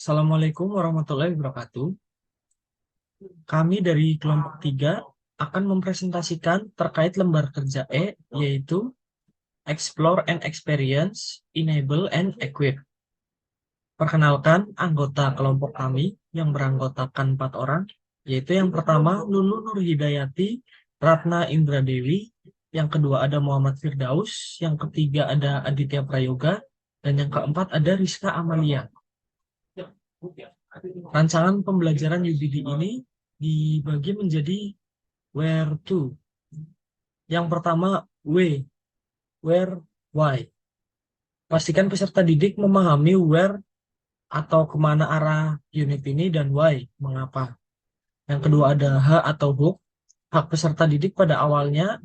Assalamualaikum warahmatullahi wabarakatuh. Kami dari kelompok 3 akan mempresentasikan terkait lembar kerja E, yaitu Explore and Experience, Enable and Equip. Perkenalkan anggota kelompok kami yang beranggotakan 4 orang, yaitu yang pertama Lulu Nurhidayati Ratna Indradewi, yang kedua ada Muhammad Firdaus, yang ketiga ada Aditya Prayoga, dan yang keempat ada Rizka Amalia. Rancangan pembelajaran UBD ini dibagi menjadi where to. Yang pertama, where, why. Pastikan peserta didik memahami where atau kemana arah unit ini dan why, mengapa. Yang kedua ada atau hook, hak peserta didik pada awalnya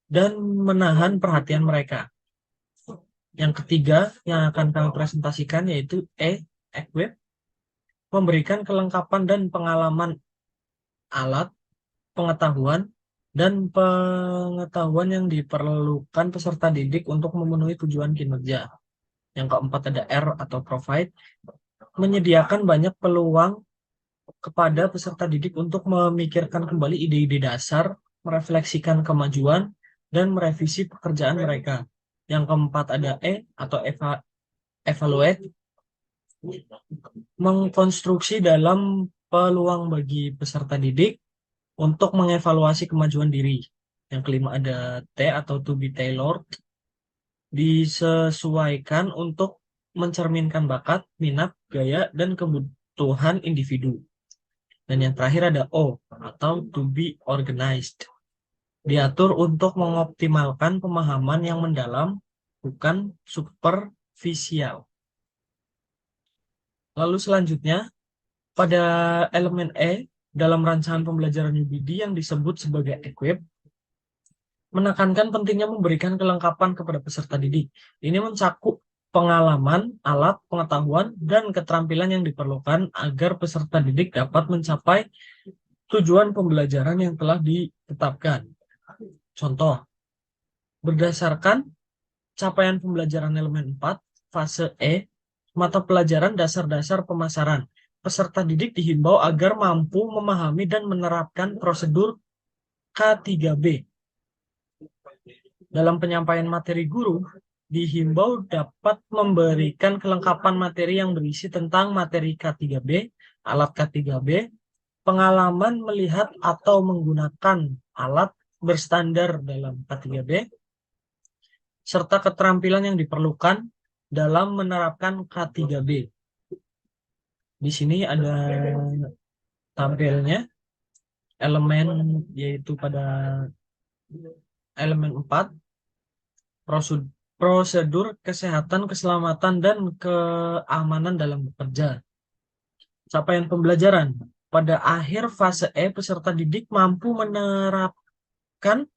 dan menahan perhatian mereka. Yang ketiga yang akan kami presentasikan yaitu equip, memberikan kelengkapan dan pengalaman alat, pengetahuan, dan pengetahuan yang diperlukan peserta didik untuk memenuhi tujuan kinerja. Yang keempat ada R atau provide, menyediakan banyak peluang kepada peserta didik untuk memikirkan kembali ide-ide dasar, merefleksikan kemajuan, dan merevisi pekerjaan mereka. Yang keempat ada E atau evaluate, mengkonstruksi dalam peluang bagi peserta didik untuk mengevaluasi kemajuan diri. Yang kelima ada T atau to be tailored, disesuaikan untuk mencerminkan bakat, minat, gaya, dan kebutuhan individu. Dan yang terakhir ada O atau to be organized, diatur untuk mengoptimalkan pemahaman yang mendalam, bukan superficial. Lalu selanjutnya, pada elemen E, dalam rancangan pembelajaran UBD yang disebut sebagai equip, menekankan pentingnya memberikan kelengkapan kepada peserta didik. Ini mencakup pengalaman, alat, pengetahuan, dan keterampilan yang diperlukan agar peserta didik dapat mencapai tujuan pembelajaran yang telah ditetapkan. Contoh, berdasarkan capaian pembelajaran elemen 4, fase E, mata pelajaran dasar-dasar pemasaran, peserta didik dihimbau agar mampu memahami dan menerapkan prosedur K3B. Dalam penyampaian materi guru, dihimbau dapat memberikan kelengkapan materi yang berisi tentang materi K3B, alat K3B, pengalaman melihat atau menggunakan alat berstandar dalam K3B, serta keterampilan yang diperlukan dalam menerapkan K3B. Di sini ada tampilnya elemen, yaitu pada elemen 4, prosedur kesehatan, keselamatan, dan keamanan dalam bekerja. Capaian pembelajaran. Pada akhir fase E, peserta didik mampu menerapkan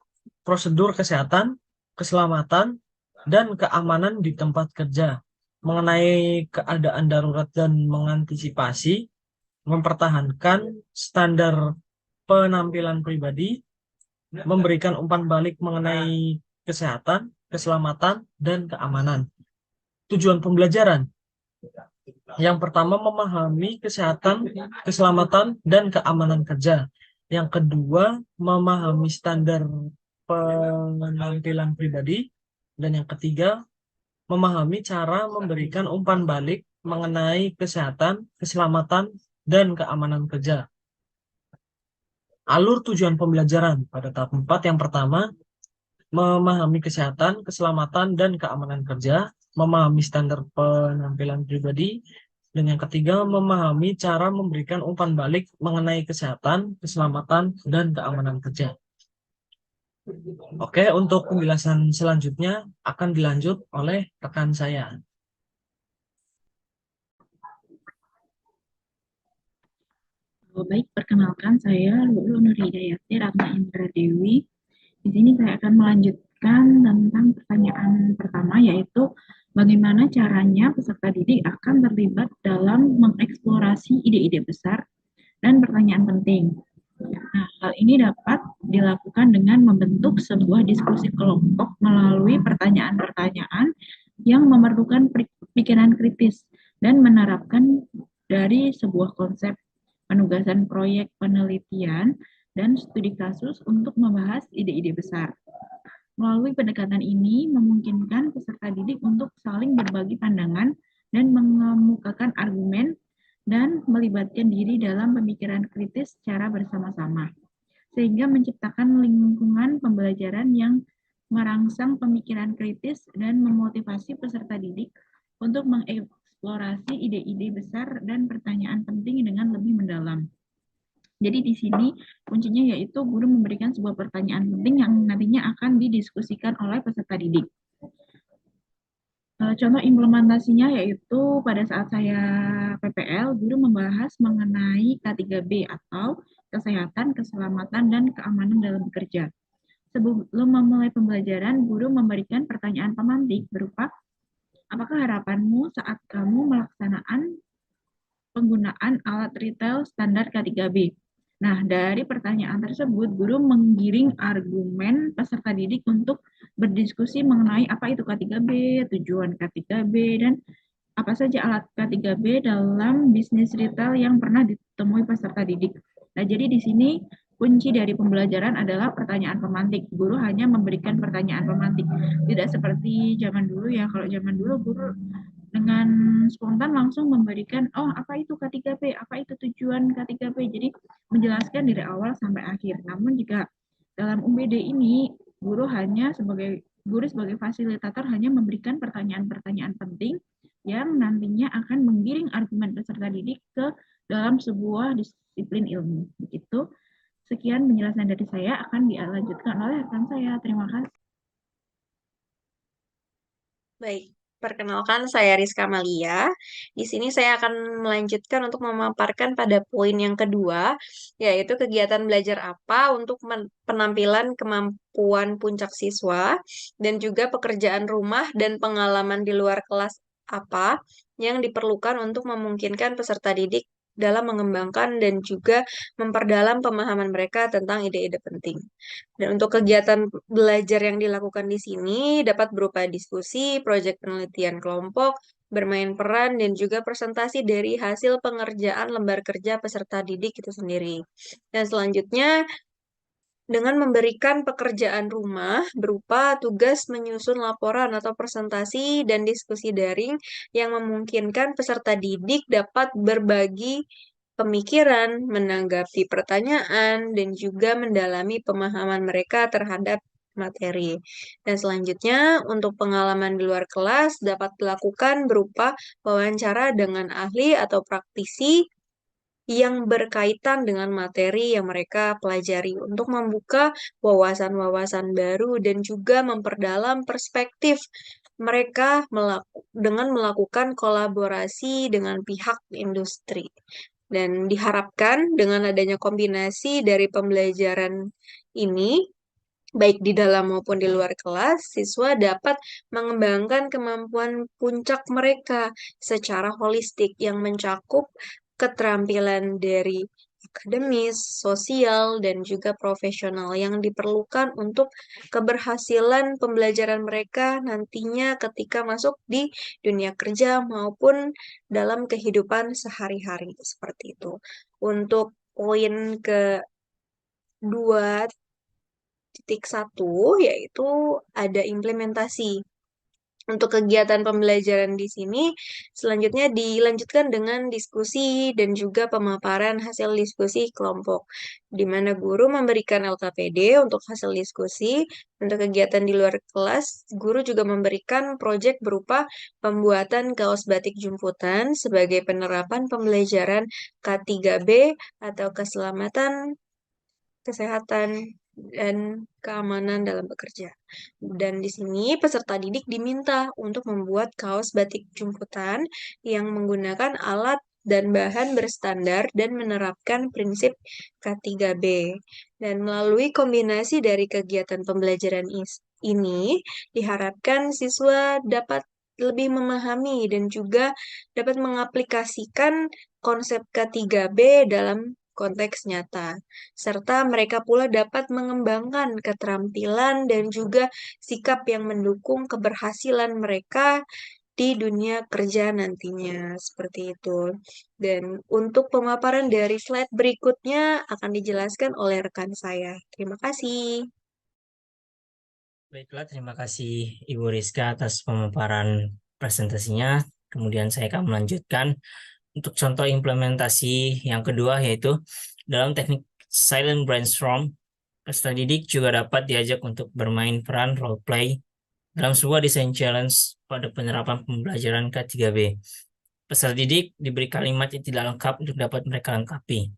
prosedur kesehatan, keselamatan, dan keamanan di tempat kerja, mengenai keadaan darurat dan mengantisipasi, mempertahankan standar penampilan pribadi, memberikan umpan balik mengenai kesehatan, keselamatan, dan keamanan. Tujuan pembelajaran. Yang pertama, memahami kesehatan, keselamatan, dan keamanan kerja. Yang kedua, memahami standar penampilan pribadi. Dan yang ketiga, memahami cara memberikan umpan balik mengenai kesehatan, keselamatan, dan keamanan kerja. Alur tujuan pembelajaran pada tahap 4, yang pertama, memahami kesehatan, keselamatan, dan keamanan kerja, memahami standar penampilan pribadi, dan yang ketiga, memahami cara memberikan umpan balik mengenai kesehatan, keselamatan, dan keamanan kerja. Oke, untuk penjelasan selanjutnya akan dilanjut oleh rekan saya. Baik, perkenalkan saya Lulu Nurhidayati Ratna Indradewi. Di sini saya akan melanjutkan tentang pertanyaan pertama, yaitu bagaimana caranya peserta didik akan terlibat dalam mengeksplorasi ide-ide besar dan pertanyaan penting. Nah, hal ini dapat dilakukan dengan membentuk sebuah diskusi kelompok melalui pertanyaan-pertanyaan yang memerlukan pikiran kritis dan menerapkan dari sebuah konsep penugasan proyek penelitian dan studi kasus untuk membahas ide-ide besar. Melalui pendekatan ini memungkinkan peserta didik untuk saling berbagi pandangan dan mengemukakan argumen dan melibatkan diri dalam pemikiran kritis secara bersama-sama, sehingga menciptakan lingkungan pembelajaran yang merangsang pemikiran kritis dan memotivasi peserta didik untuk mengeksplorasi ide-ide besar dan pertanyaan penting dengan lebih mendalam. Jadi di sini kuncinya yaitu guru memberikan sebuah pertanyaan penting yang nantinya akan didiskusikan oleh peserta didik. Contoh implementasinya yaitu pada saat saya PPL, guru membahas mengenai K3B atau kesehatan, keselamatan, dan keamanan dalam bekerja. Sebelum memulai pembelajaran, guru memberikan pertanyaan pemantik berupa, apakah harapanmu saat kamu melaksanakan penggunaan alat retail standar K3B? Nah, dari pertanyaan tersebut, guru menggiring argumen peserta didik untuk berdiskusi mengenai apa itu K3B, tujuan K3B, dan apa saja alat K3B dalam bisnis retail yang pernah ditemui peserta didik. Nah, jadi di sini kunci dari pembelajaran adalah pertanyaan pemantik. Guru hanya memberikan pertanyaan pemantik. Tidak seperti zaman dulu ya. Kalau zaman dulu guru dengan spontan langsung memberikan, oh apa itu K3P, apa itu tujuan K3P. Jadi menjelaskan dari awal sampai akhir. Namun jika dalam UMBD ini guru sebagai fasilitator hanya memberikan pertanyaan-pertanyaan penting yang nantinya akan menggiring argumen peserta didik ke dalam sebuah disiplin ilmu. Begitu. Sekian penjelasan dari saya, akan dilanjutkan oleh rekan saya. Terima kasih. Baik, perkenalkan saya Rizka Malia. Di sini saya akan melanjutkan untuk memaparkan pada poin yang kedua, yaitu kegiatan belajar apa untuk penampilan kemampuan puncak siswa, dan juga pekerjaan rumah dan pengalaman di luar kelas apa yang diperlukan untuk memungkinkan peserta didik dalam mengembangkan dan juga memperdalam pemahaman mereka tentang ide-ide penting. Dan untuk kegiatan belajar yang dilakukan di sini dapat berupa diskusi, proyek penelitian kelompok, bermain peran, dan juga presentasi dari hasil pengerjaan lembar kerja peserta didik itu sendiri. Dan selanjutnya, dengan memberikan pekerjaan rumah berupa tugas menyusun laporan atau presentasi dan diskusi daring yang memungkinkan peserta didik dapat berbagi pemikiran, menanggapi pertanyaan, dan juga mendalami pemahaman mereka terhadap materi. Dan selanjutnya, untuk pengalaman di luar kelas dapat dilakukan berupa wawancara dengan ahli atau praktisi yang berkaitan dengan materi yang mereka pelajari untuk membuka wawasan-wawasan baru dan juga memperdalam perspektif mereka dengan melakukan kolaborasi dengan pihak industri. Dan diharapkan dengan adanya kombinasi dari pembelajaran ini, baik di dalam maupun di luar kelas, siswa dapat mengembangkan kemampuan puncak mereka secara holistik yang mencakup keterampilan dari akademis, sosial, dan juga profesional yang diperlukan untuk keberhasilan pembelajaran mereka nantinya ketika masuk di dunia kerja maupun dalam kehidupan sehari-hari seperti itu. Untuk poin kedua, titik satu, yaitu ada implementasi. Untuk kegiatan pembelajaran di sini, selanjutnya dilanjutkan dengan diskusi dan juga pemaparan hasil diskusi kelompok, di mana guru memberikan LKPD untuk hasil diskusi. Untuk kegiatan di luar kelas, guru juga memberikan proyek berupa pembuatan kaos batik jumputan sebagai penerapan pembelajaran K3B atau keselamatan, kesehatan, dan keamanan dalam bekerja. Dan di sini peserta didik diminta untuk membuat kaos batik jumputan yang menggunakan alat dan bahan berstandar dan menerapkan prinsip K3B. Dan melalui kombinasi dari kegiatan pembelajaran ini, diharapkan siswa dapat lebih memahami dan juga dapat mengaplikasikan konsep K3B dalam konteks nyata, serta mereka pula dapat mengembangkan keterampilan dan juga sikap yang mendukung keberhasilan mereka di dunia kerja nantinya. Seperti itu. Dan untuk pemaparan dari slide berikutnya akan dijelaskan oleh rekan saya. Terima kasih. Baiklah, terima kasih Ibu Rizka atas pemaparan presentasinya. Kemudian saya akan melanjutkan untuk contoh implementasi yang kedua, yaitu dalam teknik silent brainstorm, peserta didik juga dapat diajak untuk bermain peran role play dalam sebuah desain challenge pada penerapan pembelajaran K3B. Peserta didik diberi kalimat yang tidak lengkap untuk dapat mereka lengkapi.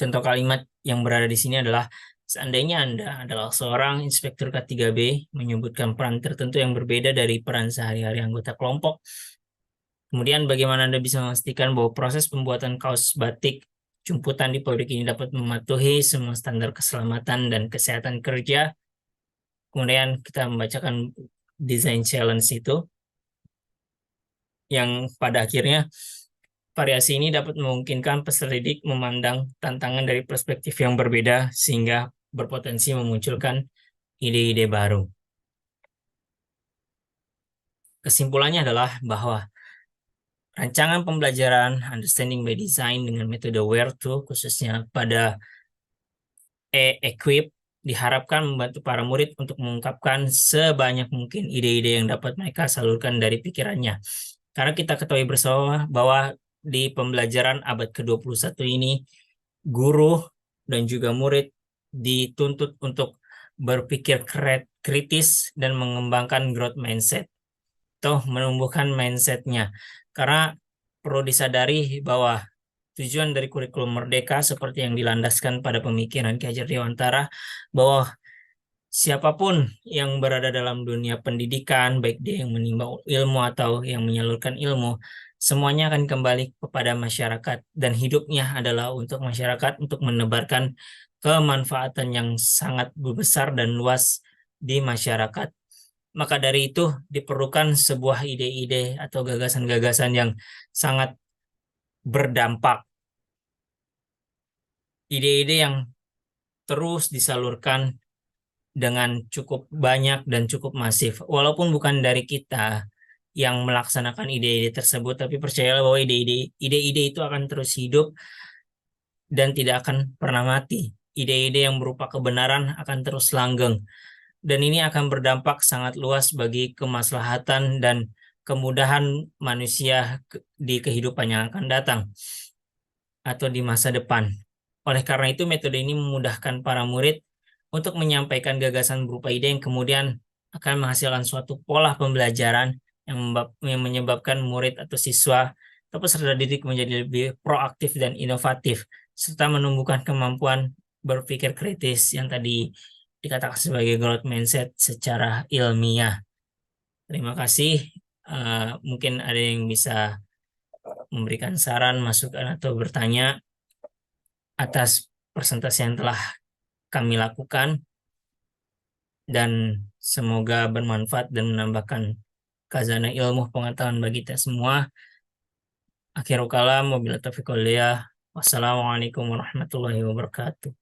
Contoh kalimat yang berada di sini adalah, seandainya Anda adalah seorang inspektur K3B menyebutkan peran tertentu yang berbeda dari peran sehari-hari anggota kelompok. Kemudian bagaimana Anda bisa memastikan bahwa proses pembuatan kaos batik jumputan di pabrik ini dapat mematuhi semua standar keselamatan dan kesehatan kerja. Kemudian kita membacakan design challenge itu, yang pada akhirnya variasi ini dapat memungkinkan peserta didik memandang tantangan dari perspektif yang berbeda sehingga berpotensi memunculkan ide-ide baru. Kesimpulannya adalah bahwa rancangan pembelajaran Understanding by Design dengan metode Where-to, khususnya pada equip, diharapkan membantu para murid untuk mengungkapkan sebanyak mungkin ide-ide yang dapat mereka salurkan dari pikirannya. Karena kita ketahui bersama bahwa di pembelajaran abad ke-21 ini, guru dan juga murid dituntut untuk berpikir kritis dan mengembangkan growth mindset atau menumbuhkan mindsetnya. Karena perlu disadari bahwa tujuan dari kurikulum Merdeka seperti yang dilandaskan pada pemikiran Ki Hajar Dewantara, bahwa siapapun yang berada dalam dunia pendidikan, baik dia yang menimba ilmu atau yang menyalurkan ilmu, semuanya akan kembali kepada masyarakat dan hidupnya adalah untuk masyarakat, untuk menebarkan kemanfaatan yang sangat besar dan luas di masyarakat. Maka dari itu diperlukan sebuah ide-ide atau gagasan-gagasan yang sangat berdampak. Ide-ide yang terus disalurkan dengan cukup banyak dan cukup masif. Walaupun bukan dari kita yang melaksanakan ide-ide tersebut, tapi percayalah bahwa ide-ide itu akan terus hidup dan tidak akan pernah mati. Ide-ide yang berupa kebenaran akan terus langgeng. Dan ini akan berdampak sangat luas bagi kemaslahatan dan kemudahan manusia di kehidupan yang akan datang atau di masa depan. Oleh karena itu, metode ini memudahkan para murid untuk menyampaikan gagasan berupa ide yang kemudian akan menghasilkan suatu pola pembelajaran yang menyebabkan murid atau siswa atau peserta didik menjadi lebih proaktif dan inovatif, serta menumbuhkan kemampuan berpikir kritis yang tadi dikatakan sebagai growth mindset secara ilmiah. Terima kasih. Mungkin ada yang bisa memberikan saran, masukan, atau bertanya atas presentasi yang telah kami lakukan, dan semoga bermanfaat dan menambahkan khazanah ilmu pengetahuan bagi kita semua. Akhirul kalam, wabillahi taufiq wal hidayah. Wassalamualaikum warahmatullahi wabarakatuh.